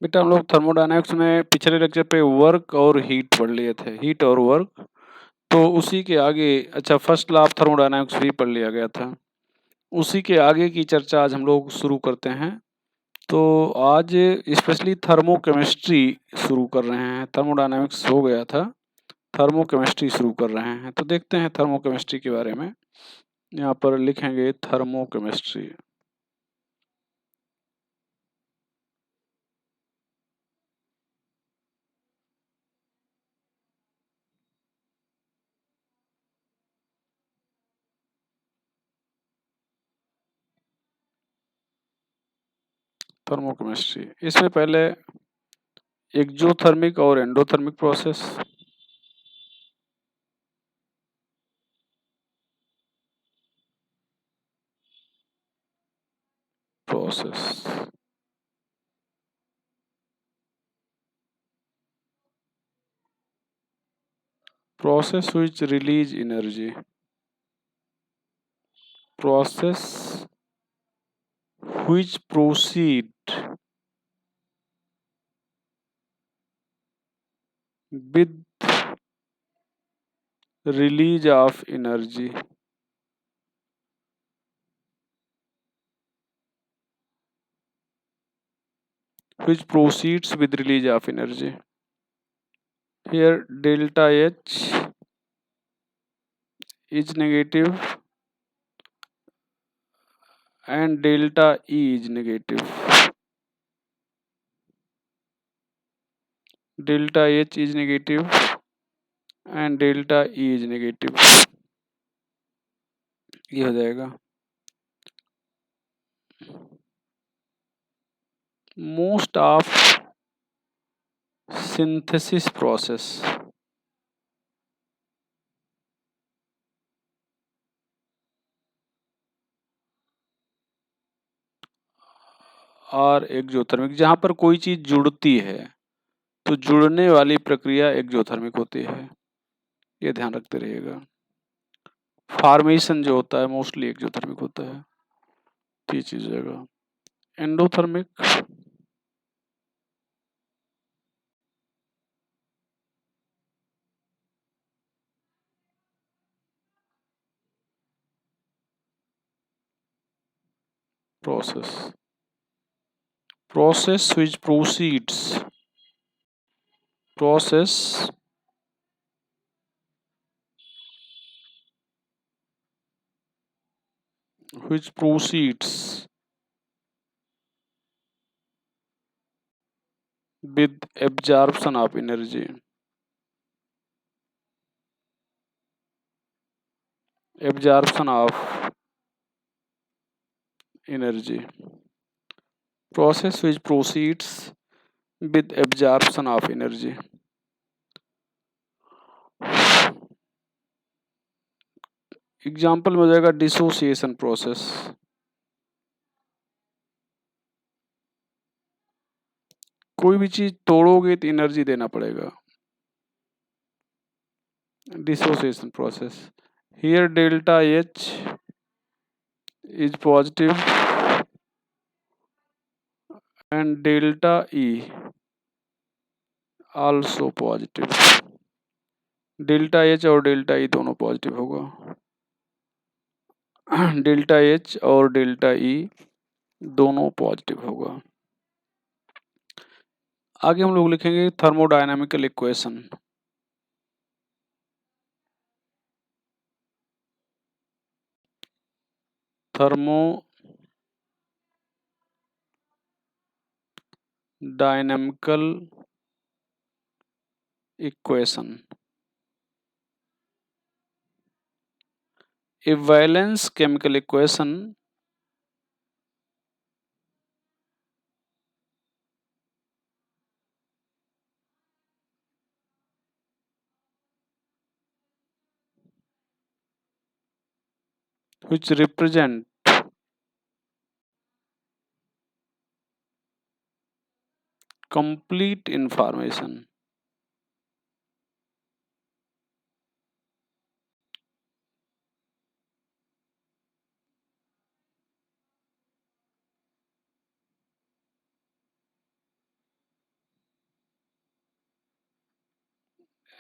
बेटा हम लोग थर्मोडायनेमिक्स में पिछले लेक्चर पे वर्क और हीट पढ़ लिए थे, हीट और वर्क। तो उसी के आगे अच्छा फर्स्ट लॉ ऑफ थर्मोडायनेमिक्स भी पढ़ लिया गया था। उसी के आगे की चर्चा आज हम लोग शुरू करते हैं। तो आज स्पेशली थर्मोकेमिस्ट्री शुरू कर रहे हैं। थर्मोडायनेमिक्स हो गया था, थर्मोकेमिस्ट्री शुरू कर रहे हैं। तो देखते हैं थर्मोकेमिस्ट्री के बारे में। यहाँ पर लिखेंगे थर्मोकेमिस्ट्री। थर्मोकेमिस्ट्री इसमें पहले एक्जोथर्मिक और endothermic process, process which release energy, process which proceed with release of energy, which proceeds with release of energy. Here delta H is negative and delta E is negative. Delta H is negative and delta E is negative. ये हो जाएगा। Most of synthesis process और exothermic, जहाँ पर कोई चीज जुड़ती है तो जुड़ने वाली प्रक्रिया एक्जोथर्मिक होती है, ये ध्यान रखते रहिएगा। फॉर्मेशन जो होता है मोस्टली एक्जोथर्मिक होता है, तो ये चीज जाएगा। Endothermic process which proceeds with absorption of energy, absorption of energy, process which proceeds with absorption of energy. Example में हो जाएगा डिसोसिएशन प्रोसेस। कोई भी चीज तोड़ोगे तो एनर्जी देना पड़ेगा, dissociation process. Here delta H is positive and delta E also positive। Delta H और डेल्टा E दोनों पॉजिटिव होगा। डेल्टा H और डेल्टा E दोनों पॉजिटिव होगा। आगे हम लोग लिखेंगे थर्मोडायनामिकल equation. thermodynamical equation, a valence chemical equation which represent complete information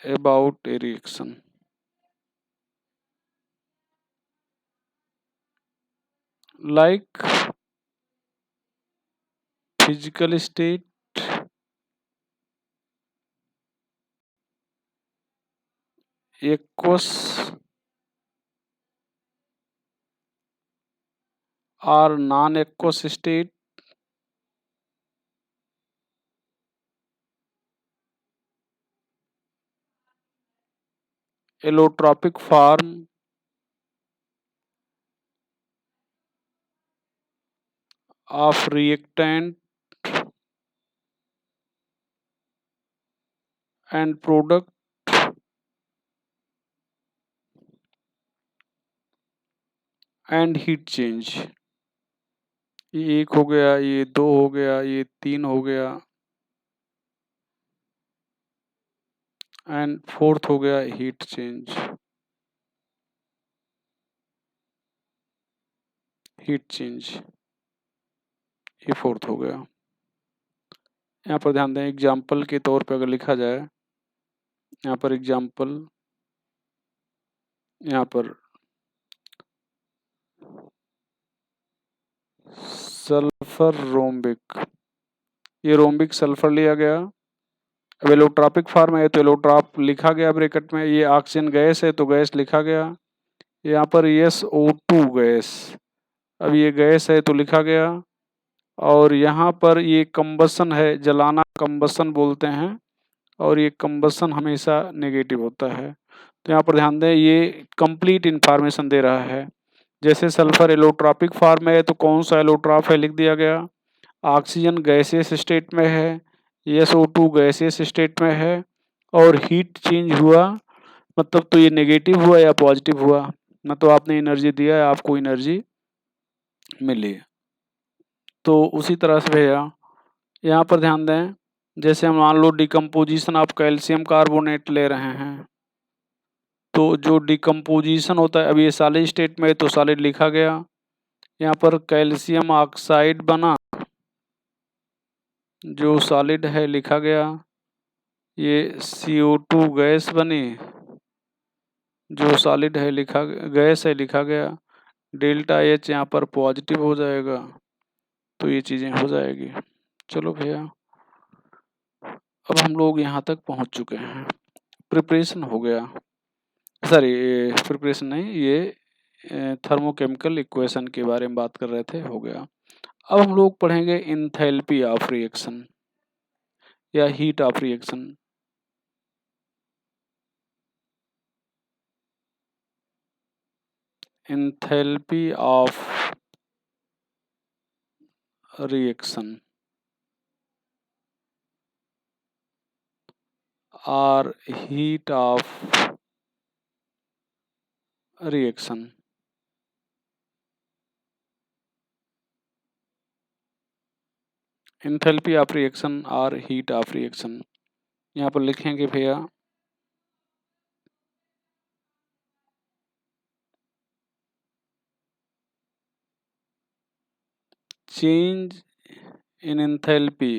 about a reaction. Like physical state, aqueous or non-aqueous state, allotropic form of reactant and product, and heat change. ये एक हो गया, ये दो हो गया, ये तीन हो गया, एंड फोर्थ हो गया हीट चेंज। हीट चेंज ये फोर्थ हो गया। यहाँ पर ध्यान दें, एग्जाम्पल के तौर पे अगर लिखा जाए, यहाँ पर एग्जाम्पल, यहाँ पर सल्फर रोम्बिक, ये रोम्बिक सल्फर लिया गया। अब एलोट्रॉपिक फॉर्म है तो एलोट्रॉप लिखा गया ब्रैकेट में, ये ऑक्सीजन गैस है तो गैस लिखा गया। यहाँ पर SO2 गैस, अब ये गैस है तो लिखा गया। और यहाँ पर ये कंबसन है, जलाना कंबसन बोलते हैं, और ये कंबसन हमेशा नेगेटिव होता है। तो यहाँ पर ध्यान दें, ये कंप्लीट इंफॉर्मेशन दे रहा है। जैसे सल्फर एलोट्रॉपिक फॉर्म है तो कौन सा एलोट्रॉप है लिख दिया गया, ऑक्सीजन गैसियस स्टेट में है, SO2 गैसियस स्टेट में है, और हीट चेंज हुआ मतलब तो ये नेगेटिव हुआ या पॉजिटिव हुआ, ना तो आपने एनर्जी दिया है, आपको एनर्जी मिली। तो उसी तरह से भैया यहाँ पर ध्यान दें, जैसे हम मान लो डिकम्पोजिशन ऑफ कैल्शियम कार्बोनेट ले रहे हैं, तो जो डिकम्पोजिशन होता है, अब ये सॉलिड स्टेट में तो सॉलिड लिखा गया। यहाँ पर कैल्शियम ऑक्साइड बना, जो सॉलिड है लिखा गया। ये CO2 गैस बनी, जो सॉलिड है लिखा, गैस है लिखा गया। डेल्टा H यहाँ पर पॉजिटिव हो जाएगा, तो ये चीज़ें हो जाएगी। चलो भैया, अब हम लोग यहाँ तक पहुँच चुके हैं, प्रिपरेशन हो गया, सॉरी प्रिपरेशन नहीं, ये थर्मोकेमिकल इक्वेशन के बारे में बात कर रहे थे, हो गया। अब हम लोग पढ़ेंगे इंथैल्पी ऑफ रिएक्शन या heat of reaction. Enthalpy of reaction और heat of reaction. Enthalpy of reaction और हीट ऑफ रिएक्शन यहाँ पर लिखेंगे भैया, change in enthalpy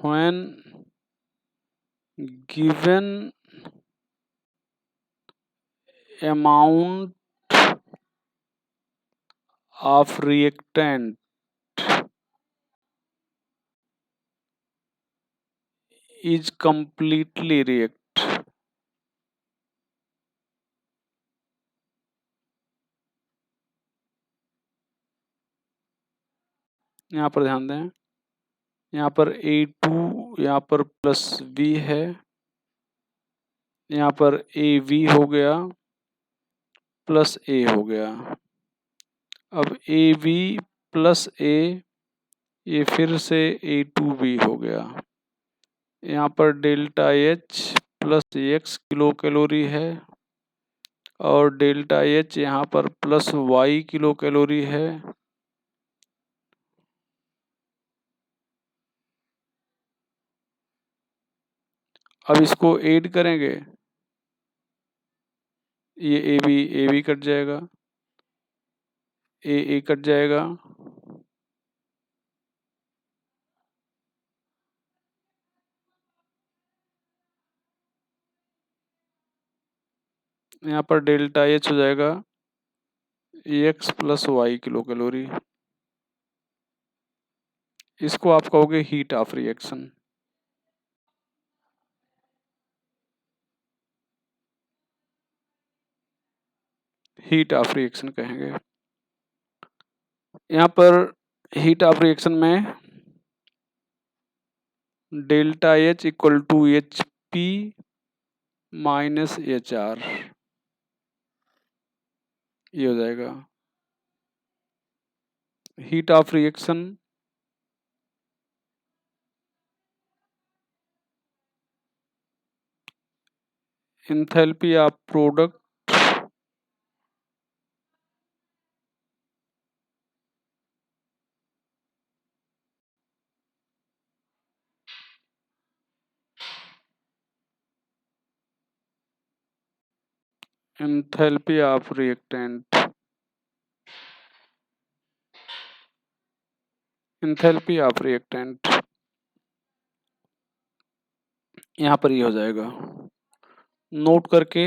when given amount of reactant is completely react। यहाँ पर ध्यान दें, यहाँ पर A2 यहाँ पर +B है, यहाँ पर AB हो गया +A हो गया। अब AB +A, ये फिर से A2B हो गया। यहाँ पर delta H +X kilo calorie है, और डेल्टा H यहाँ पर +Y किलो कैलोरी है। अब इसको ऐड करेंगे, ये AB कट जाएगा, AA कट जाएगा, यहाँ पर डेल्टा एच हो जाएगा X plus Y kilo calorie. इसको आप कहोगे heat of reaction. Heat of reaction कहेंगे। यहाँ पर हीट ऑफ रिएक्शन में delta H equal to H P minus H R, ये हो जाएगा। Heat of reaction enthalpy of product enthalpy of reactant, enthalpy of reactant, यहाँ पर ये हो जाएगा। नोट करके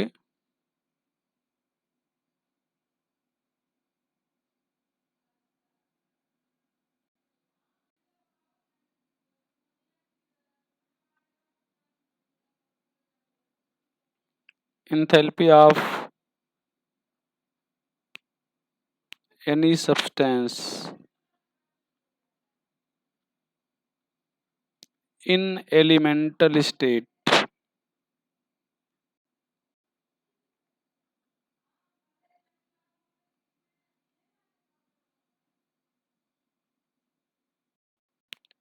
enthalpy of any substance in elemental state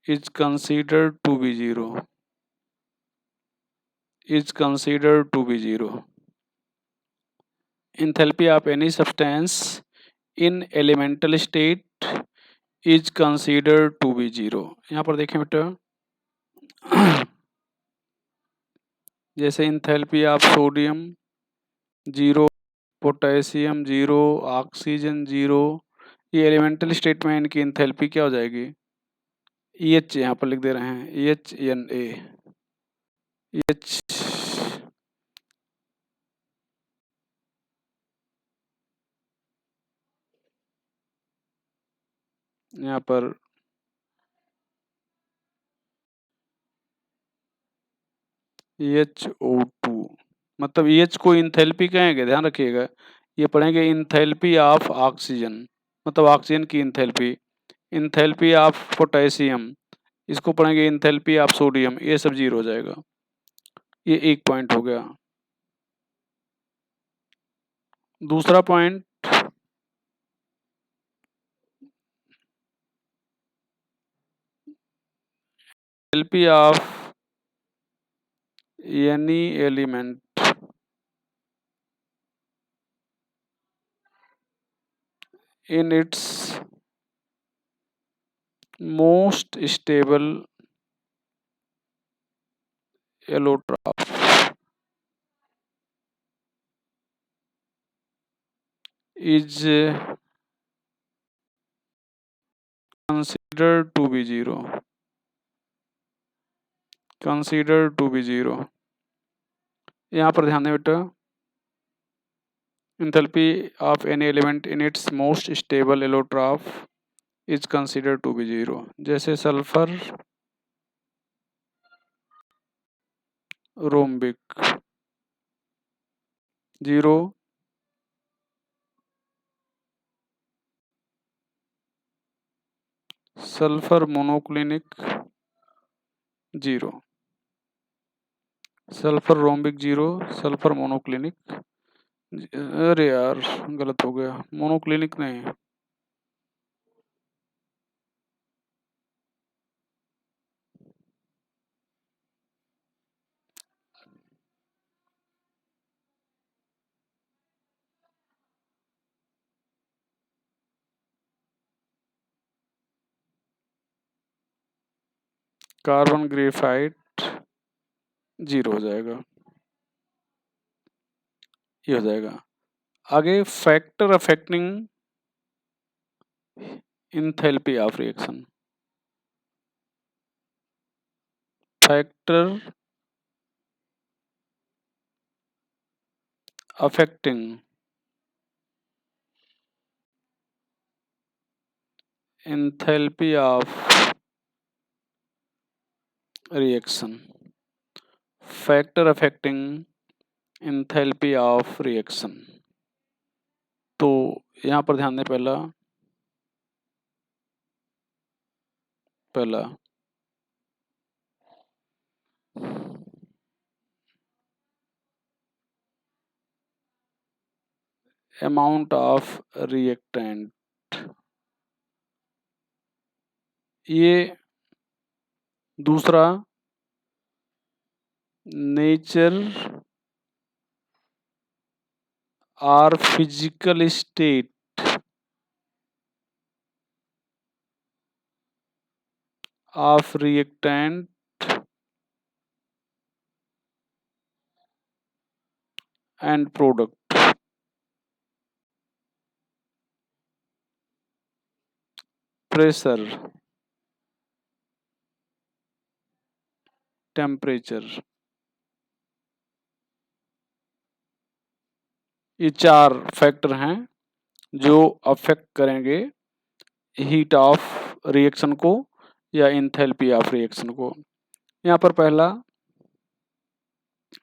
is considered to be zero, is considered to be zero. Enthalpy of any substance in elemental state is considered to be zero. यहाँ पर देखें बेटा, जैसे enthalpy of sodium zero, potassium zero, oxygen zero, ये elemental state में इनकी enthalpy क्या हो जाएगी? EH यहाँ पर लिख दे रहे हैं, EHNA, EH यहाँ पर HO2, मतलब EH को इंथैल्पी कहेंगे, ध्यान रखिएगा। ये पढ़ेंगे इंथैल्पी ऑफ ऑक्सीजन, मतलब ऑक्सीजन की इंथैल्पी, इंथैल्पी ऑफ पोटेशियम, इसको पढ़ेंगे इंथैल्पी ऑफ सोडियम, ये सब जीरो हो जाएगा। ये एक पॉइंट हो गया। दूसरा point, enthalpy of any element in its most stable allotrope is considered to be zero, considered to be zero। यहाँ पर ध्यान दें बेटा, enthalpy of any element in its most stable allotrope is considered to be zero। जैसे sulphur rhombic zero, sulphur monoclinic zero, sulphur rhombic zero, sulphur monoclinic, अरे यार गलत हो गया, मोनोक्लिनिक नहीं, कार्बन ग्रेफाइट जीरो हो जाएगा, ये हो जाएगा। आगे factor affecting enthalpy of reaction, factor affecting enthalpy of reaction, factor affecting enthalpy of reaction। तो यहाँ पर ध्यान दें, पहला अमाउंट ऑफ रिएक्टेंट, ये दूसरा नेचर और physical state of reactant and product, pressure, temperature, ये चार फैक्टर हैं जो अफेक्ट करेंगे हीट ऑफ रिएक्शन को या एंथैल्पी ऑफ रिएक्शन को। यहाँ पर पहला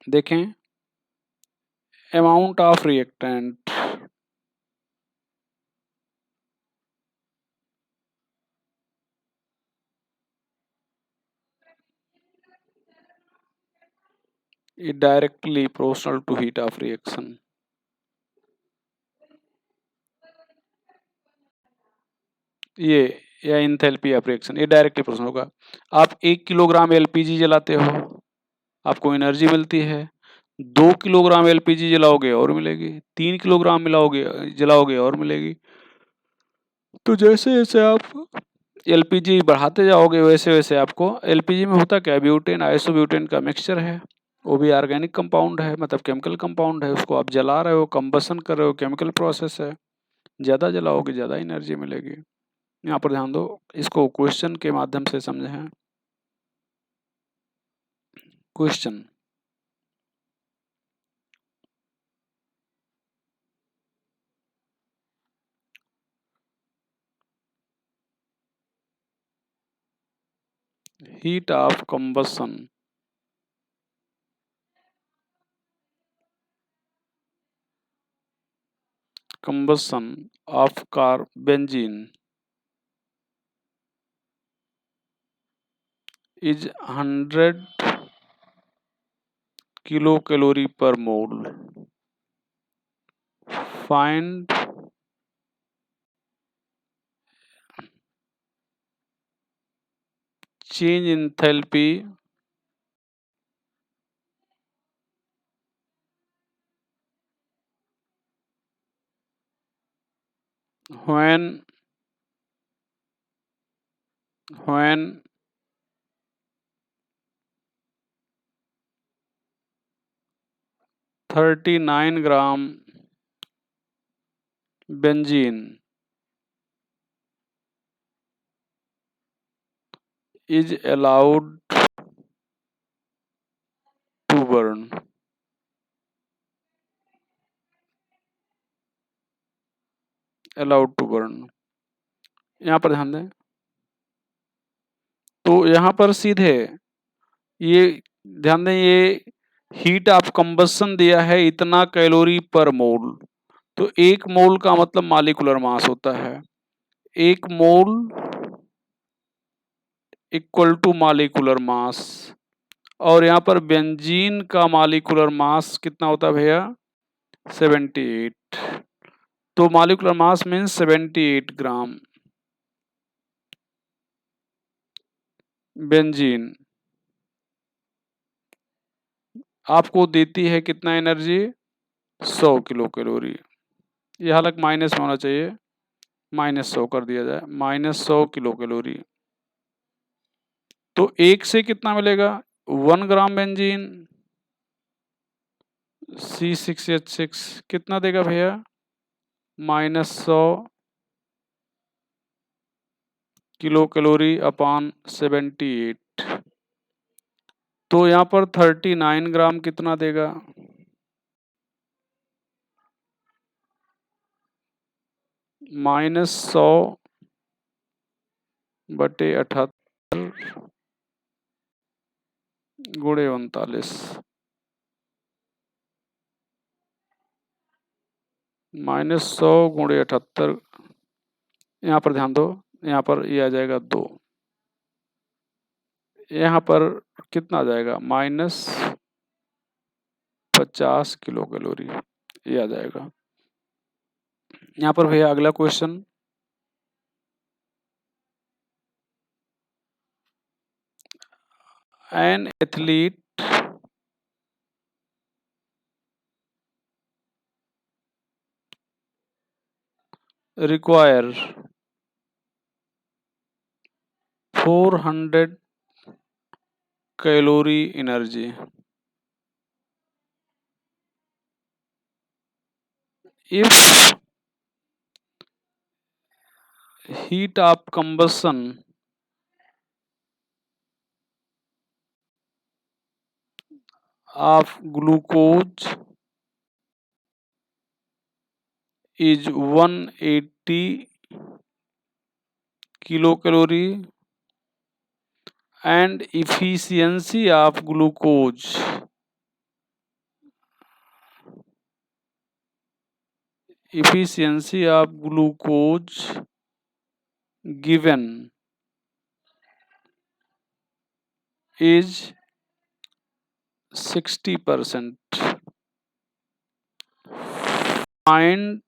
देखें, amount of reactant, it directly proportional to heat of reaction। ये या एंथैल्पी ऑफ रिएक्शन, ये डायरेक्टली प्रोपोर्शनल होगा। आप 1 किलोग्राम एलपीजी जलाते हो, आपको एनर्जी मिलती है। 2 किलोग्राम एलपीजी जलाओगे और मिलेगी, 3 किलोग्राम जलाओगे और मिलेगी। तो जैसे जैसे आप एलपीजी बढ़ाते जाओगे वैसे वैसे आपको, एलपीजी में होता क्या है, ब्यूटेन आइसोब्यूटेन का मिक्सचर है, वो भी ऑर्गेनिक कंपाउंड है, मतलब केमिकल कंपाउंड है, उसको आप जला रहे हो, कंबसन कर रहे हो, केमिकल प्रोसेस है। ज़्यादा जलाओगे ज़्यादा एनर्जी मिलेगी। यहाँ पर ध्यान दो, इसको क्वेश्चन के माध्यम से समझें। Question, heat of combustion of benzene is 100 kilocalorie per mole। Find change in enthalpy when 39 gram benzene is allowed to burn। यहाँ पर ध्यान दें, तो यहाँ पर सीधे ये ध्यान दें, ये हीट ऑफ कंबसन दिया है इतना कैलोरी पर मोल, तो 1 मोल का मतलब मॉलिक्यूलर मास होता है। 1 mole equal to molecular mass, और यहाँ पर बेंजीन का मॉलिक्यूलर मास कितना होता है भैया, 78। तो मॉलिक्यूलर मास मीन्स 78 ग्राम। बेंजीन आपको देती है कितना एनर्जी, 100 किलो कैलोरी। यह हालांकि माइनस में होना चाहिए, -100 कर दिया जाए, -100 किलो कैलोरी। तो 1 से कितना मिलेगा, 1 ग्राम बेंजीन C6H6 कितना देगा भैया, -100 किलो कैलोरी अपॉन 78। तो यहाँ पर 39 ग्राम कितना देगा, -100 बटे 78 गुणे 39, -100 गुणे 78, यहाँ पर ध्यान दो, यहाँ पर ये आ जाएगा 2, यहाँ पर कितना आ जाएगा -50 किलो कैलोरी, ये आ जाएगा। यहाँ पर भैया अगला question, an athlete require 400 calorie energy if heat of combustion of glucose is 180 kilocalorie and efficiency of glucose given is 60%. Find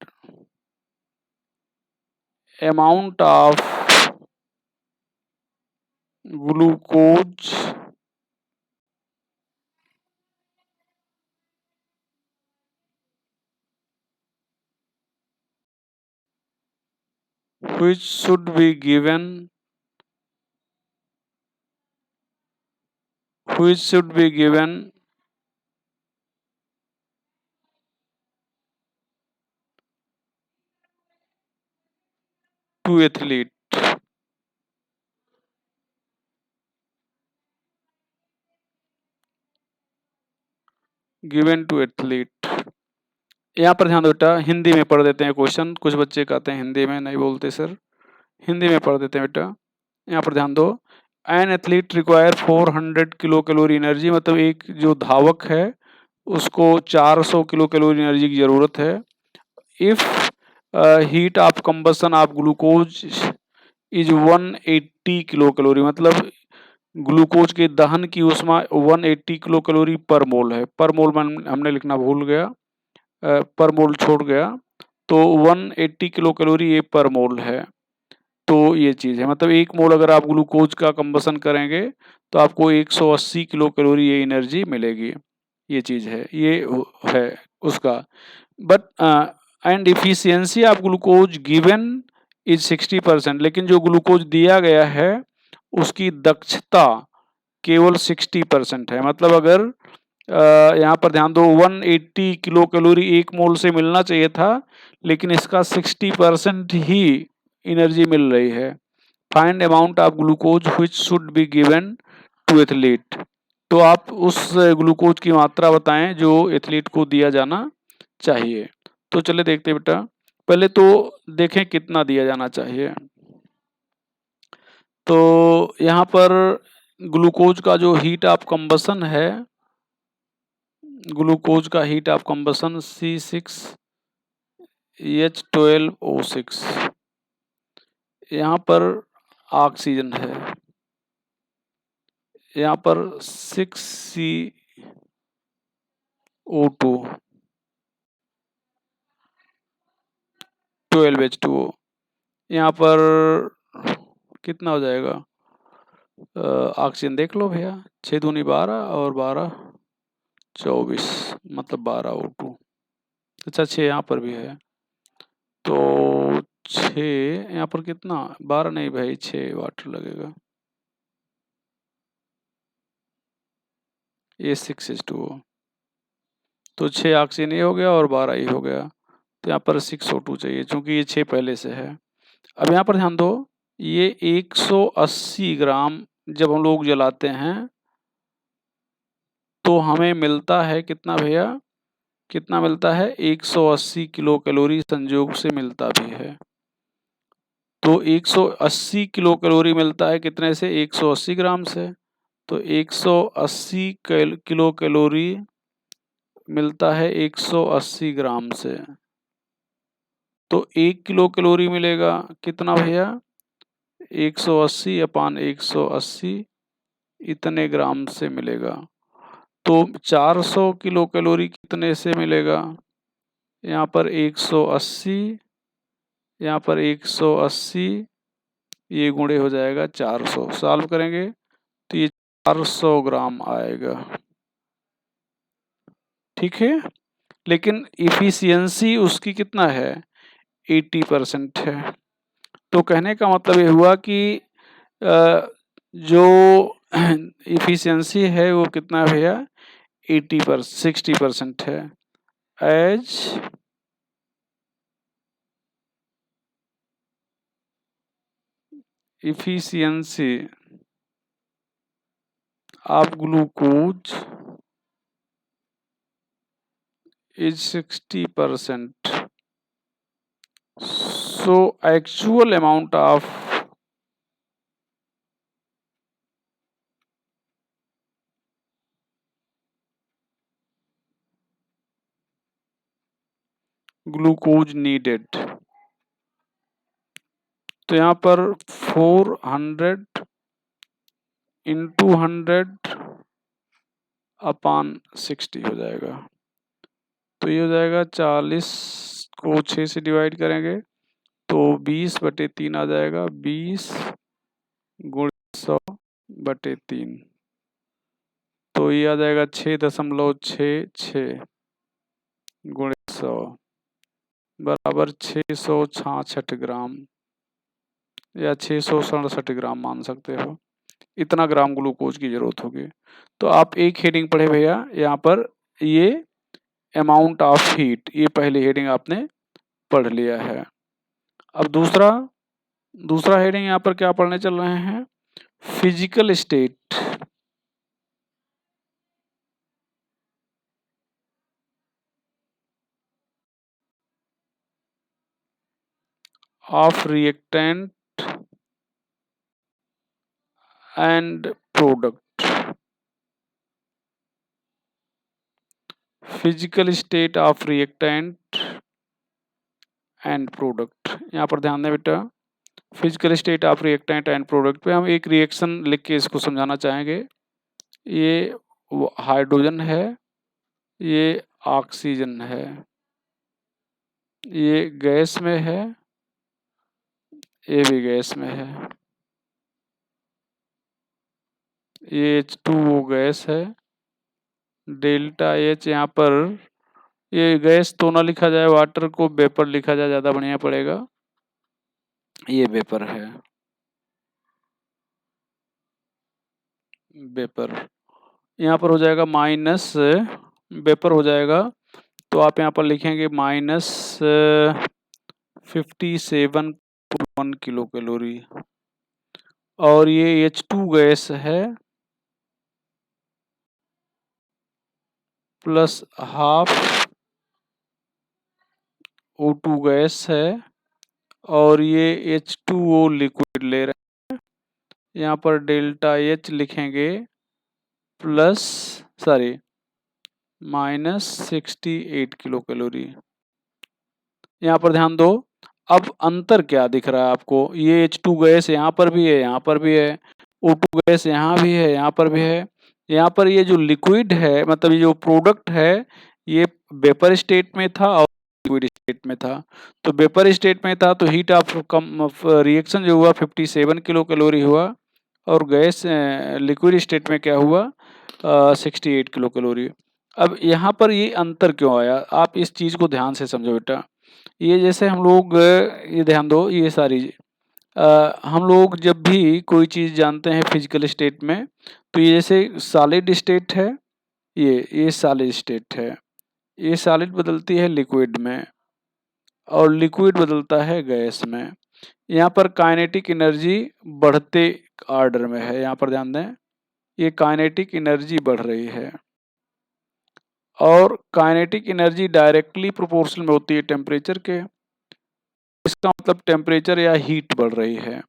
amount of glucose which should be given to athlete. Given to athlete. यहाँ पर ध्यान दो बेटा, हिंदी में पढ़ देते हैं question, कुछ बच्चे कहते हैं हिंदी में नहीं बोलते सर, हिंदी में पढ़ देते हैं बेटा। यहाँ पर ध्यान दो, an athlete require 400 kilo calorie energy, मतलब एक जो धावक है उसको 400 किलो कैलोरी एनर्जी की जरूरत है। If heat of combustion of glucose is 180 kilo calorie, मतलब ग्लूकोज के दहन की ऊष्मा 180 किलो कैलोरी पर मोल है। पर मोल में हमने लिखना भूल गया, पर मोल छोड़ गया, तो 180 किलो कैलोरी ये पर मोल है। तो ये चीज़ है, मतलब एक मोल अगर आप ग्लूकोज का कंबसन करेंगे तो आपको 180 किलो कैलोरी ये एनर्जी मिलेगी। ये चीज़ है, ये है उसका। But and efficiency of glucose given is 60%, लेकिन जो ग्लूकोज दिया गया है उसकी दक्षता केवल 60% है। मतलब अगर यहाँ पर ध्यान दो, 180 किलो कैलोरी एक मोल से मिलना चाहिए था, लेकिन इसका 60% ही एनर्जी मिल रही है। Find amount of glucose which should be given to athlete, तो आप उस ग्लूकोज की मात्रा बताएं जो एथलीट को दिया जाना चाहिए। तो चले देखते हैं बेटा, पहले तो देखें कितना दिया जाना चाहिए। तो यहाँ पर ग्लूकोज का जो हीट ऑफ कंबसन है, ग्लूकोज का हीट ऑफ कंबसन C6H12O6, यहाँ पर ऑक्सीजन है, यहाँ पर 6CO2 12H2O, यहाँ पर कितना हो जाएगा, ऑक्सीजन देख लो भैया, 6 दूनी 12 और 12 24, मतलब 12 O2। अच्छा 6 यहाँ पर भी है, तो 6 यहाँ पर कितना, 12 नहीं भाई, 6 वाटर लगेगा, ये 6H2O, तो 6 ऑक्सीजन ये हो गया और 12 ये हो गया, तो यहाँ पर 6O2 चाहिए, चूंकि ये 6 पहले से है। अब यहाँ पर ध्यान दो, ये 180 ग्राम जब हम लोग जलाते हैं तो हमें मिलता है कितना भैया, कितना मिलता है, 180 किलो कैलोरी संयोग से मिलता भी है। तो 180 किलो कैलोरी मिलता है कितने से? 180 ग्राम से। तो 180 किलो कैलोरी मिलता है 180 ग्राम से। तो 1 किलो कैलोरी मिलेगा कितना भैया? 180 अपान 180 इतने ग्राम से मिलेगा। तो 400 किलो कैलोरी कितने से मिलेगा? यहाँ पर 180, यहाँ पर 180, ये गुणे हो जाएगा 400। सॉल्व करेंगे तो ये 400 ग्राम आएगा। ठीक है, लेकिन इफिशियंसी उसकी कितना है? 80% है। तो कहने का मतलब ये हुआ कि जो इफिशियंसी है वो कितना भैया? 60% है। As efficiency of glucose is 60%. So actual amount of glucose needed, तो यहाँ पर 400 इंटू 100 अपान 60 हो जाएगा। तो ये हो जाएगा 40 को 6 से डिवाइड करेंगे तो 20/3 आ जाएगा। 20 गुणे 100/3, तो ये आ जाएगा 6.66 गुणे 100 बराबर 666 ग्राम या 667 ग्राम मान सकते हो। इतना ग्राम ग्लूकोज की जरूरत होगी। तो आप एक हेडिंग पढ़े भैया यहाँ पर, ये अमाउंट ऑफ हीट, ये पहली हेडिंग आपने पढ़ लिया है। अब दूसरा हेडिंग यहाँ पर क्या पढ़ने चल रहे हैं? Physical state of reactant and product. Physical state of reactant and product, यहाँ पर ध्यान दें बेटा। Physical state of reactant and product पे हम एक रिएक्शन लिख के इसको समझाना चाहेंगे। ये हाइड्रोजन है, ये ऑक्सीजन है, ये गैस में है, ये भी गैस में है, ये H2O गैस है। डेल्टा H यहाँ पर, ये गैस तो ना लिखा जाए, वाटर को वेपर लिखा जाए, ज़्यादा बढ़िया पड़ेगा। ये वेपर है, वेपर। यहाँ पर हो जाएगा माइनस, वेपर हो जाएगा तो आप यहाँ पर लिखेंगे -57.1 किलो कैलोरी। और ये H2 गैस है प्लस हाफ O2 गैस है, और ये H2O लिक्विड ले रहे हैं। यहाँ पर डेल्टा H लिखेंगे प्लस -68 किलो कैलोरी। यहाँ पर ध्यान दो, अब अंतर क्या दिख रहा है आपको? ये H2 गैस यहाँ पर भी है, यहाँ पर भी है, O2 गैस यहाँ भी है, यहाँ पर भी है। यहाँ पर ये जो लिक्विड है, मतलब ये जो प्रोडक्ट है, ये वेपर स्टेट में था और लिक्विड स्टेट में था। तो वेपर स्टेट में था तो हीट ऑफ रिएक्शन जो हुआ 57 किलो कैलोरी हुआ, और गैस लिक्विड स्टेट में क्या हुआ? 68 किलो कैलोरी। अब यहाँ पर ये अंतर क्यों आया? आप इस चीज़ को ध्यान से समझो बेटा। ये जैसे हम लोग, ये ध्यान दो, ये सारी हम लोग जब भी कोई चीज़ जानते हैं फिजिकल स्टेट में, तो ये जैसे सॉलिड स्टेट है, ये सॉलिड स्टेट है, ये सॉलिड बदलती है लिक्विड में और लिक्विड बदलता है गैस में। यहाँ पर काइनेटिक एनर्जी बढ़ते ऑर्डर में है, यहाँ पर ध्यान दें, ये काइनेटिक एनर्जी बढ़ रही है, और काइनेटिक एनर्जी डायरेक्टली प्रोपोर्शनल में होती है टेम्परेचर के। इसका मतलब टेम्परेचर या हीट बढ़ रही है,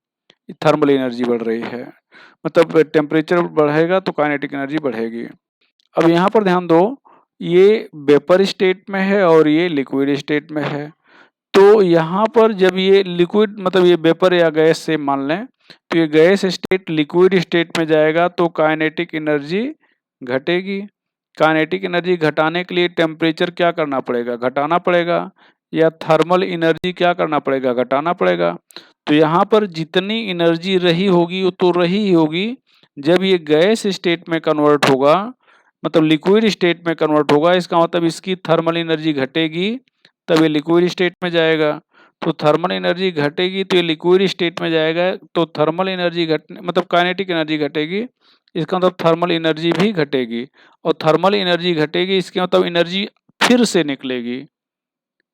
थर्मल एनर्जी बढ़ रही है। मतलब टेम्परेचर बढ़ेगा तो काइनेटिक एनर्जी बढ़ेगी। अब यहाँ पर ध्यान दो, ये वेपर स्टेट में है और ये लिक्विड स्टेट में है। तो यहाँ पर जब ये लिक्विड मतलब ये वेपर या गैस से मान लें, तो ये गैस स्टेट लिक्विड स्टेट में जाएगा तो काइनेटिक एनर्जी घटेगी। काइनेटिक एनर्जी घटाने के लिए टेम्परेचर क्या करना पड़ेगा? घटाना पड़ेगा। या थर्मल एनर्जी क्या करना पड़ेगा? घटाना पड़ेगा। तो यहाँ पर जितनी एनर्जी रही होगी वो तो रही ही होगी। जब ये गैस स्टेट में कन्वर्ट होगा, मतलब लिक्विड स्टेट में कन्वर्ट होगा, इसका मतलब इसकी थर्मल एनर्जी घटेगी, तब ये लिक्विड स्टेट में जाएगा। तो थर्मल एनर्जी घटेगी तो ये लिक्विड स्टेट में जाएगा, तो थर्मल एनर्जी घटने मतलब काइनेटिक एनर्जी घटेगी, इसका मतलब थर्मल एनर्जी भी घटेगी। और थर्मल एनर्जी घटेगी इसके मतलब एनर्जी फिर से निकलेगी,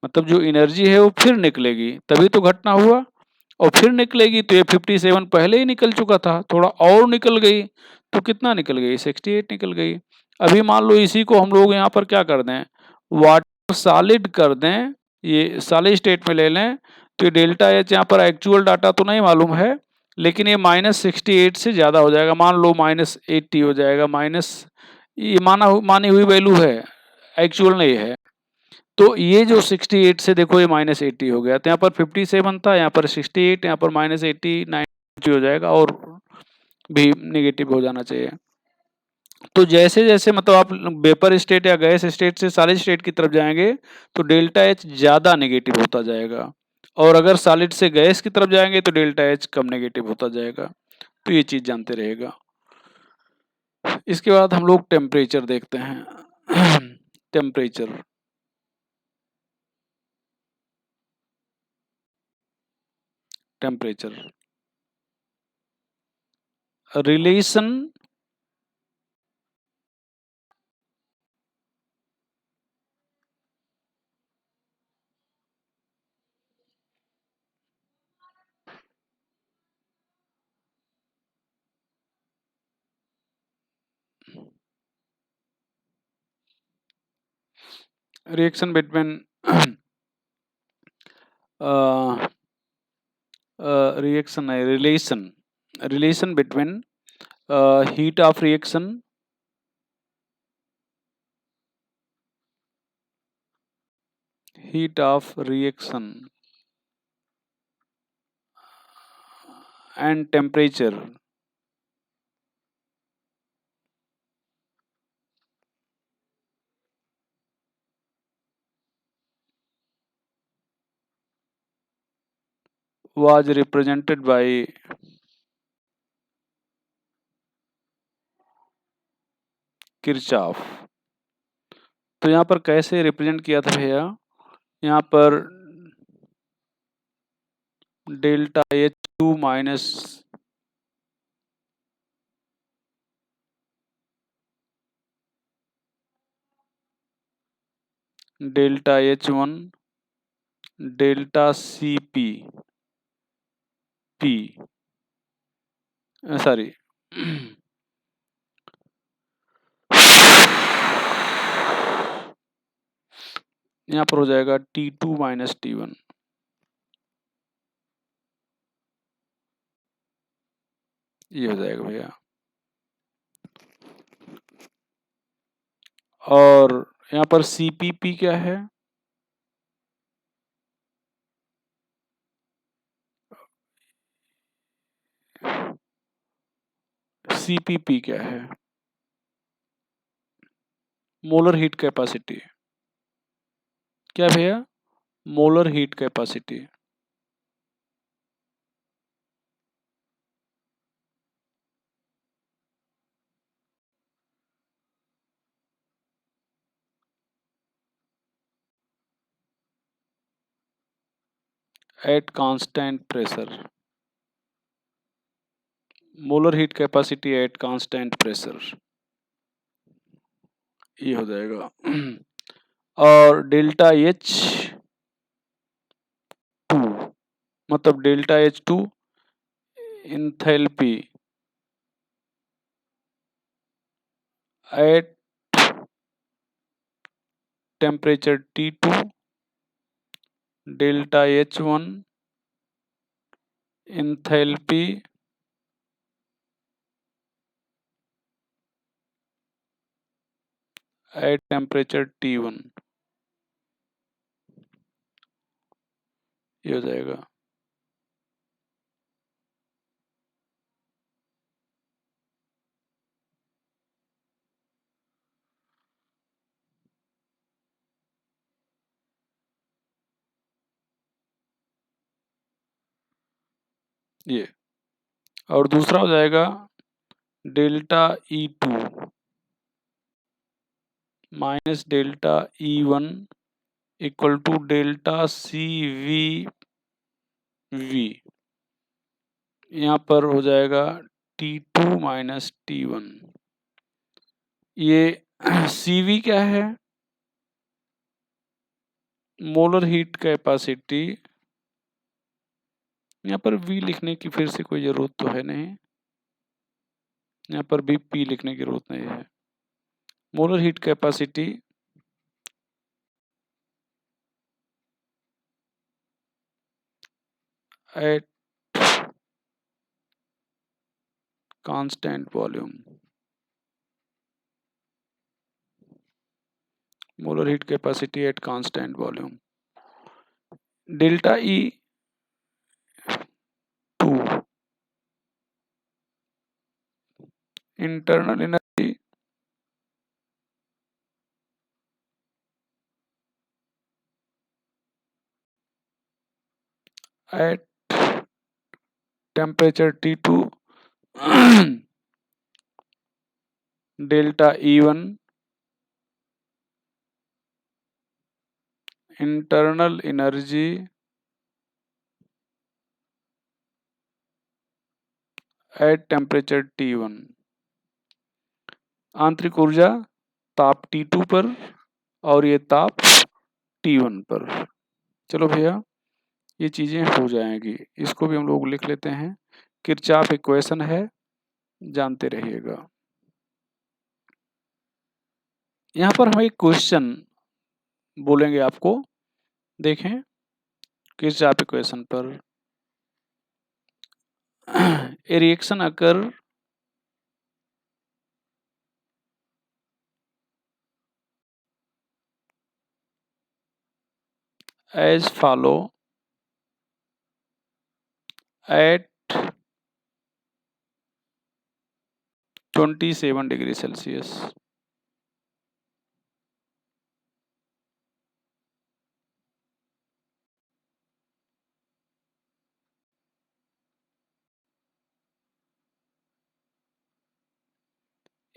मतलब जो एनर्जी है वो फिर निकलेगी, तभी तो घटना हुआ। और फिर निकलेगी तो ये 57 पहले ही निकल चुका था, थोड़ा और निकल गई तो कितना निकल गई? 68 निकल गई। अभी मान लो इसी को हम लोग यहाँ पर क्या कर दें, वाटर सॉलिड कर दें, ये सॉलिड स्टेट में ले लें, तो ये डेल्टा एच यहाँ पर एक्चुअल डाटा तो नहीं मालूम है, लेकिन ये -68 से ज़्यादा हो जाएगा। मान लो -80 हो जाएगा, माइनस ये मानी हुई वैल्यू है, एक्चुअल नहीं है। तो ये जो 68 से देखो ये -80 हो गया, तो यहाँ पर 57 था, यहाँ पर 68, यहाँ पर -80, 90 हो जाएगा और भी नेगेटिव हो जाना चाहिए। तो जैसे जैसे मतलब आप वेपर स्टेट या गैस स्टेट से सॉलिड स्टेट की तरफ जाएंगे तो डेल्टा एच ज़्यादा नेगेटिव होता जाएगा, और अगर सॉलिड से गैस की तरफ जाएंगे तो डेल्टा एच कम नेगेटिव होता जाएगा। तो ये चीज़ जानते रहेगा। इसके बाद हम लोग टेम्परेचर देखते हैं। Temperature temperature relation reaction between reaction relation between heat of reaction and temperature was represented by Kirchhoff. तो यहाँ पर कैसे रिप्रेजेंट किया था भैया? यहाँ पर delta H two minus delta H one delta C P P sorry यहाँ पर हो जाएगा T2 माइनस T1। ये हो जाएगा भैया। और यहाँ पर CPP क्या है? CPP क्या है? Molar heat capacity. क्या भैया? Molar heat capacity. At constant pressure. Molar heat capacity at constant pressure. ये हो जाएगा। और डेल्टा एच टू मतलब delta H two enthalpy at temperature T2 delta H one enthalpy at temperature T1, ये हो जाएगा। ये, और दूसरा हो जाएगा delta E2 minus delta E1 equal to delta CVV। यहाँ पर हो जाएगा T2 माइनस T1। ये CV क्या है? Molar heat capacity. यहाँ पर V लिखने की फिर से कोई ज़रूरत तो है नहीं, यहाँ पर भी P लिखने की ज़रूरत नहीं है। Molar heat capacity at constant volume, molar heat capacity at constant volume. Delta E2 internal energy at temperature T2 delta E1 internal energy at temperature T1, आंतरिक ऊर्जा ताप T2 पर और ये ताप T1 पर। चलो भैया, ये चीजें हो जाएंगी, इसको भी हम लोग लिख लेते हैं। किरचॉफ इक्वेशन है, जानते रहिएगा। यहाँ पर हम एक क्वेश्चन बोलेंगे आपको, देखें किरचॉफ इक्वेशन पर। ए reaction occur as follow at 27 degree Celsius.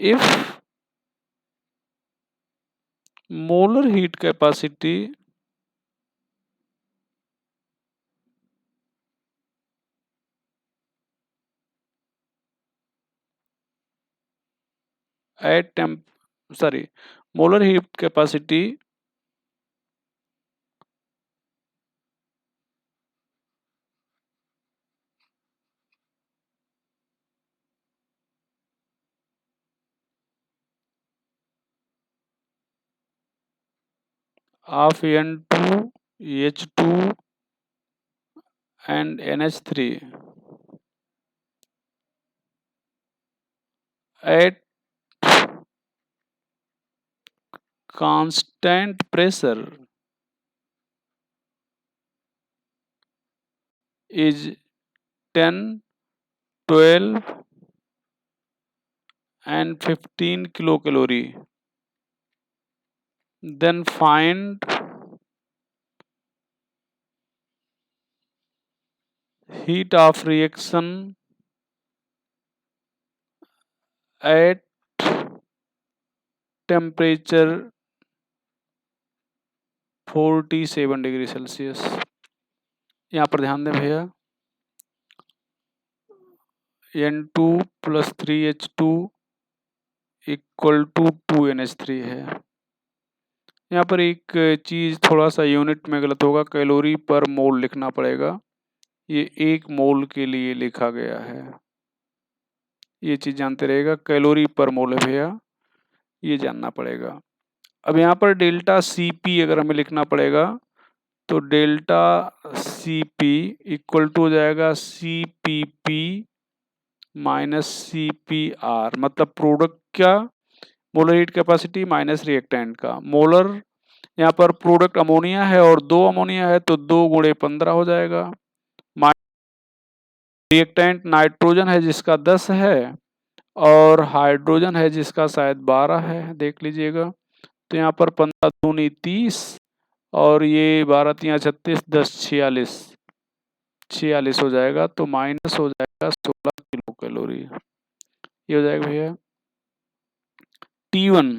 If molar heat capacity at molar heat capacity of N2, H2 and NH3 at constant pressure is 10, 12 and 15 kilocalorie. Then find heat of reaction at temperature 47 degree Celsius. यहाँ पर ध्यान दें भैया, N2 + 3H2 = 2NH3 है। यहाँ पर एक चीज़ थोड़ा सा यूनिट में गलत होगा, कैलोरी पर मोल लिखना पड़ेगा, ये 1 मोल के लिए लिखा गया है। ये चीज़ जानते रहेगा, कैलोरी पर मोल है भैया, ये जानना पड़ेगा। अब यहाँ पर डेल्टा CP अगर हमें लिखना पड़ेगा तो डेल्टा Cp इक्वल टू हो जाएगा Cpp माइनस Cpr, मतलब प्रोडक्ट का molar heat capacity minus reactant का। मोलर यहाँ पर प्रोडक्ट अमोनिया है और 2 अमोनिया है तो 2 गुणे 15 हो जाएगा। रिएक्टेंट नाइट्रोजन है जिसका 10 है और हाइड्रोजन है जिसका शायद 12 है, देख लीजिएगा। तो यहाँ पर 15 दूनी 30 और ये 12 तिया 36, 10 46, 46 हो जाएगा। तो माइनस हो जाएगा 16 किलो कैलोरी। ये हो जाएगा भैया T1।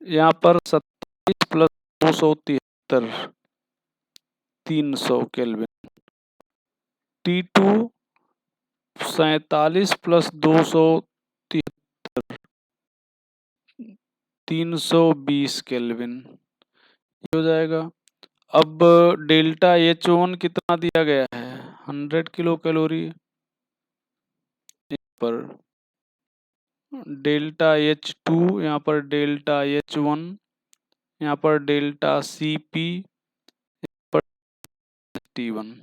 यहाँ पर 27 plus 273 300 kelvin. T2 47 plus 273 320 kelvin. ये हो जाएगा। अब डेल्टा H1 कितना दिया गया है? 100 किलो कैलोरी। पर डेल्टा H2, यहाँ पर डेल्टा H1, यहाँ पर डेल्टा Cp, पर T1।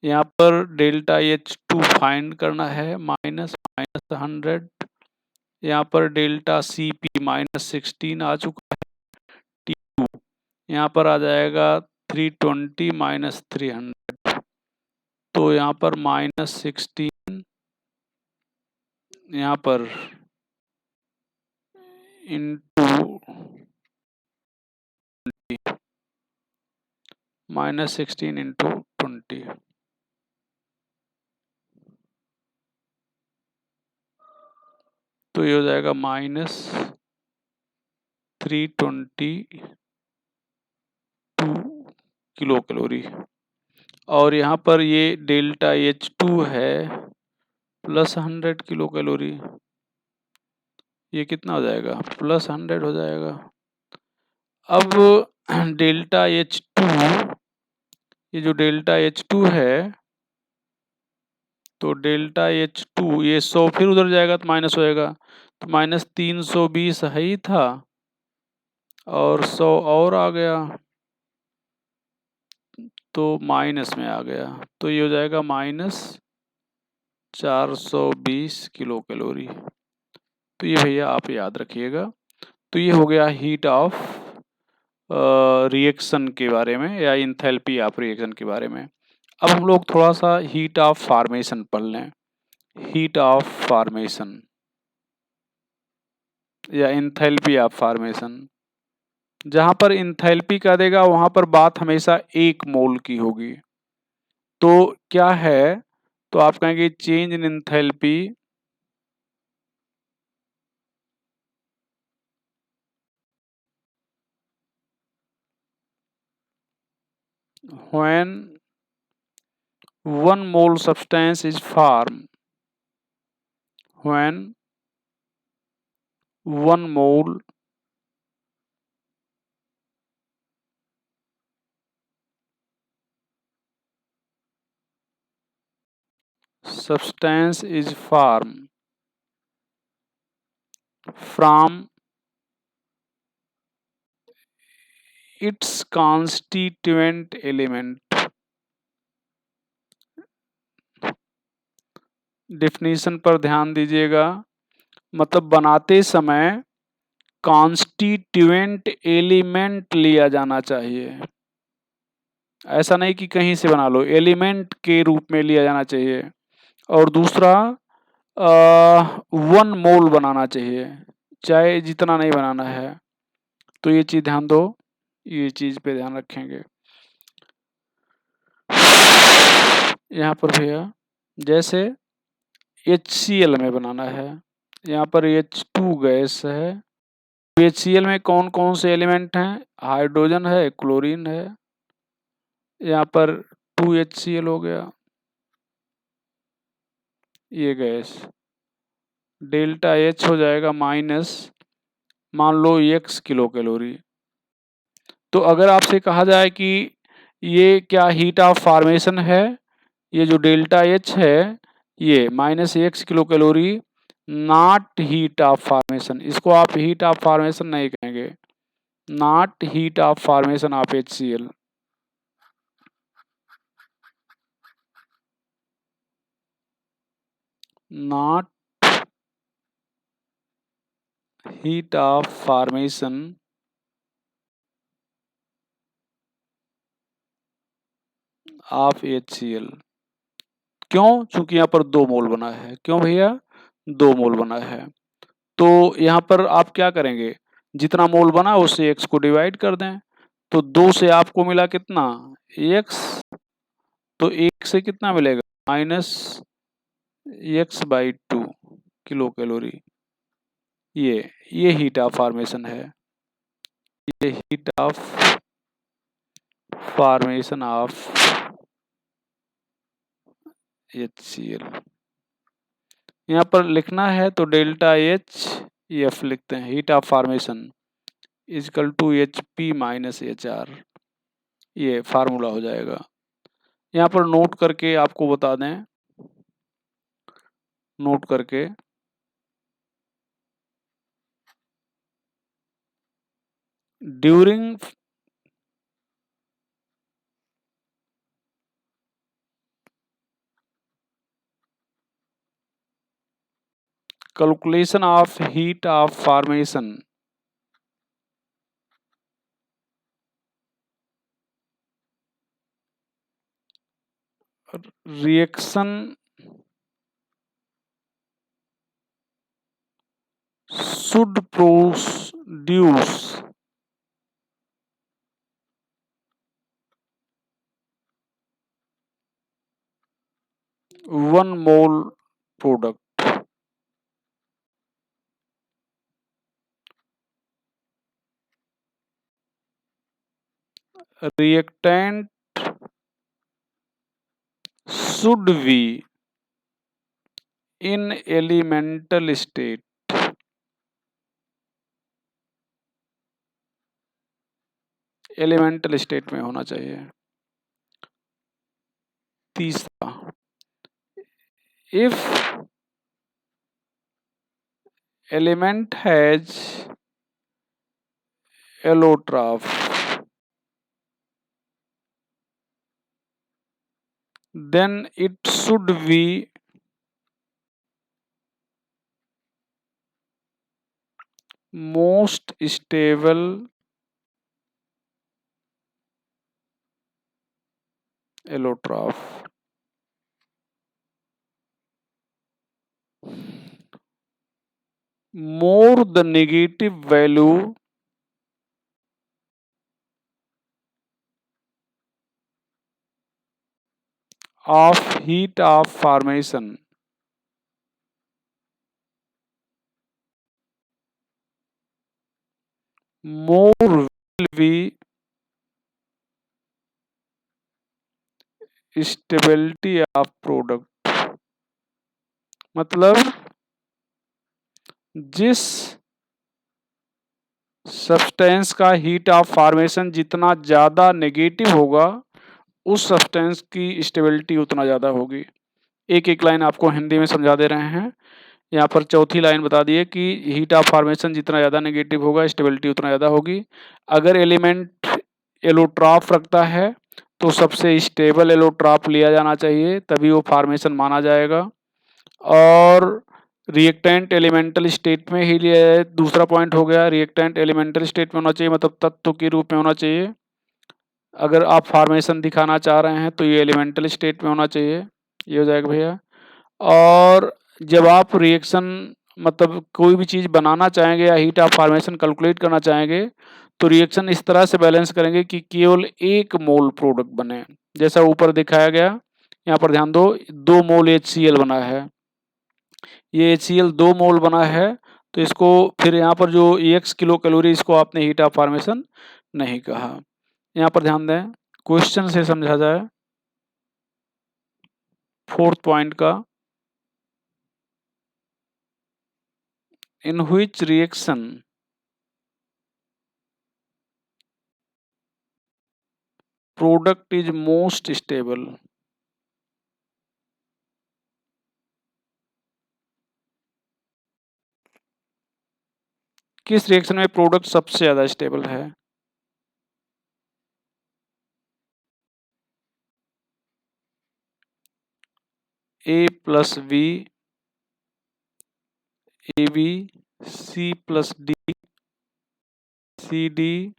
यहाँ पर डेल्टा H2 फाइंड करना है, माइनस 100। यहाँ पर डेल्टा Cp माइनस 16 आ चुका है। T2 यहाँ पर आ जाएगा 320 माइनस 300, तो यहाँ पर माइनस 16, यहाँ पर इंटू माइनस 16 इंटू 20, तो ये हो जाएगा माइनस 322 किलो कैलोरी। और यहाँ पर ये डेल्टा H2 है प्लस 100 किलो कैलोरी। ये कितना हो जाएगा? प्लस 100 हो जाएगा। अब डेल्टा H2, ये जो डेल्टा H2 है, तो डेल्टा H2 ये 100 फिर उधर जाएगा तो माइनस हो जाएगा। तो माइनस 320 है ही था और 100 और आ गया तो माइनस में आ गया। तो ये हो जाएगा माइनस 420 किलो कैलोरी। तो ये भैया आप याद रखिएगा। तो ये हो गया हीट ऑफ रिएक्शन के बारे में या इंथैल्पी ऑफ रिएक्शन के बारे में। अब हम लोग थोड़ा सा हीट ऑफ फॉर्मेशन पढ़ लें। हीट ऑफ फॉर्मेशन या इंथैल्पी ऑफ फॉर्मेशन। जहां पर इंथैल्पी का देगा वहां पर बात हमेशा 1 मोल की होगी। तो क्या है? तो आप कहेंगे change in enthalpy when 1 mole substance is formed, when 1 mole substance is formed from its constituent element। Definition पर ध्यान दीजिएगा, मतलब बनाते समय कॉन्स्टिट्यूएंट एलिमेंट लिया जाना चाहिए। ऐसा नहीं कि कहीं से बना लो, एलिमेंट के रूप में लिया जाना चाहिए। और दूसरा 1 मोल बनाना चाहिए, चाहे जितना नहीं बनाना है। तो ये चीज ध्यान दो, ये चीज पे ध्यान रखेंगे। यहाँ पर भैया जैसे HCl में बनाना है, यहाँ पर H2 गैस है। HCl में कौन कौन से एलिमेंट हैं? हाइड्रोजन है, क्लोरीन है। यहाँ पर 2HCl हो गया, ये गैस। डेल्टा H हो जाएगा माइनस, मान लो x किलो कैलोरी। तो अगर आपसे कहा जाए कि ये क्या हीट ऑफ फॉर्मेशन है, ये जो डेल्टा H है ये minus x kilo calorie, not heat of formation, इसको आप हीट ऑफ फॉर्मेशन नहीं कहेंगे। not heat of formation of HCl. Not heat of formation of HCl. क्यों? चूंकि यहाँ पर 2 मोल बना है। क्यों भैया? 2 मोल बना है। तो यहाँ पर आप क्या करेंगे? जितना मोल बना उससे x को डिवाइड कर दें। तो 2 से आपको मिला कितना? x। तो 1 से कितना मिलेगा? Minus x/2 kilo calorie. ये हीट ऑफ फॉर्मेशन है। ये heat of formation of HCl। यहाँ पर लिखना है तो डेल्टा एच एफ लिखते हैं। Heat of formation equal to HP minus HR। ये फार्मूला हो जाएगा। यहाँ पर नोट करके आपको बता दें, नोट करके during calculation of heat of formation reaction should produce 1 mole product। Reactant should be in elemental state। Elemental state में होना चाहिए। तीसरा, if element has allotrope then it should be most stable allotrope। More the negative value of heat of formation more will be stability of product। मतलब जिस substance का heat of formation जितना ज़्यादा negative होगा उस सब्सटेंस की stability उतना ज़्यादा होगी। एक एक लाइन आपको हिंदी में समझा दे रहे हैं। यहाँ पर चौथी लाइन बता दिए कि हीट ऑफ फॉर्मेशन जितना ज़्यादा नेगेटिव होगा स्टेबिलिटी उतना ज़्यादा होगी। अगर एलिमेंट एलोट्रॉप रखता है तो सबसे स्टेबल एलोट्रॉप लिया जाना चाहिए, तभी वो फॉर्मेशन माना जाएगा। और रिएक्टेंट एलिमेंटल स्टेट में ही लिया जाए। दूसरा पॉइंट हो गया, रिएक्टेंट एलिमेंटल स्टेट में होना चाहिए, मतलब तत्व के रूप में होना चाहिए। अगर आप फॉर्मेशन दिखाना चाह रहे हैं तो ये एलिमेंटल स्टेट में होना चाहिए। ये हो जाएगा भैया। और जब आप रिएक्शन मतलब कोई भी चीज़ बनाना चाहेंगे या हीट ऑफ फॉर्मेशन कैलकुलेट करना चाहेंगे तो रिएक्शन इस तरह से बैलेंस करेंगे कि केवल 1 मोल प्रोडक्ट बने। जैसा ऊपर दिखाया गया, यहाँ पर ध्यान दो, 2 मोल HCl बना है। ये HCl 2 मोल बना है, तो इसको फिर यहाँ पर जो x किलो कैलोरी इसको आपने हीट ऑफ फॉर्मेशन नहीं कहा। यहाँ पर ध्यान दें, क्वेश्चन से समझा जाए। 4th पॉइंट का, in which reaction product is most stable। किस रिएक्शन में प्रोडक्ट सबसे ज़्यादा स्टेबल है? A plus B, A B, C plus D, C D,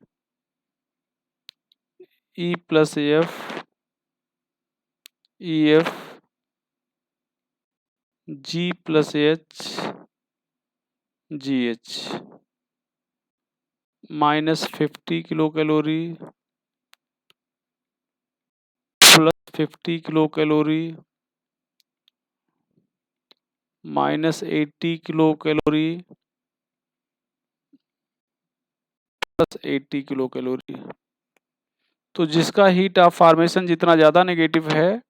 E plus F, E F, G plus H, G H. -50 kilo calorie, +50 kilo calorie, -80 kilo calorie, +80 kilo calorie. तो जिसका heat of formation जितना ज़्यादा negative है,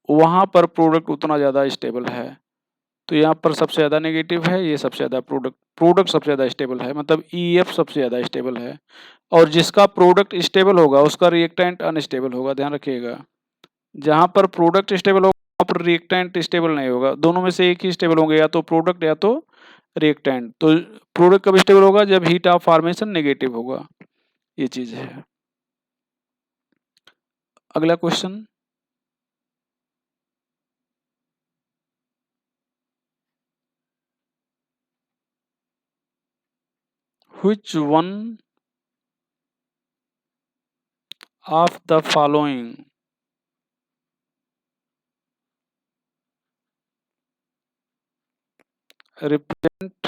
वहाँ पर product उतना ज़्यादा stable है। तो यहाँ पर सबसे ज़्यादा नेगेटिव है, ये सबसे ज़्यादा प्रोडक्ट सबसे ज़्यादा स्टेबल है, मतलब ईएफ सबसे ज़्यादा स्टेबल है। और जिसका प्रोडक्ट स्टेबल होगा उसका रिएक्टेंट अनस्टेबल होगा, ध्यान रखिएगा। जहाँ पर प्रोडक्ट स्टेबल होगा वहाँ पर रिएक्टेंट स्टेबल नहीं होगा, दोनों में से एक ही स्टेबल होंगे, या तो प्रोडक्ट या तो रिएक्टेंट। तो प्रोडक्ट कब स्टेबल होगा? जब हीट ऑफ फॉर्मेशन नेगेटिव होगा, ये चीज़ है। अगला question, which one of the following represent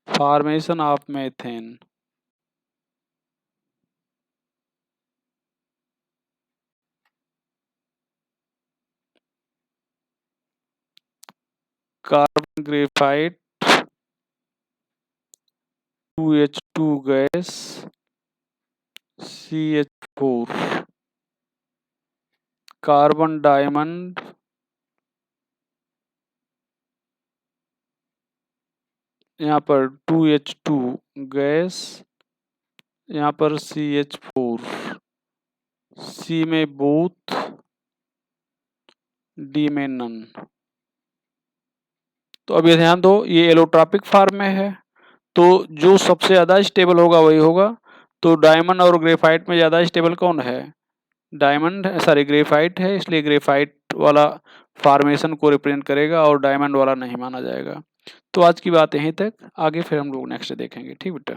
formation of methane? Carbon graphite, 2H2 gas, CH4, carbon diamond, यहाँ पर 2H2 गैस, यहाँ पर CH4, सी में बोथ, डी में नन। तो अब ये ध्यान दो, ये एलोट्रॉपिक फॉर्म में है, तो जो सबसे ज़्यादा स्टेबल होगा वही होगा। तो डायमंड और ग्रेफाइट में ज़्यादा स्टेबल कौन है? डायमंड, सॉरी ग्रेफाइट है, इसलिए ग्रेफाइट वाला फॉर्मेशन को रिप्रेजेंट करेगा और डायमंड वाला नहीं माना जाएगा। तो आज की बात यहीं तक, आगे फिर हम लोग नेक्स्ट देखेंगे। ठीक बेटा।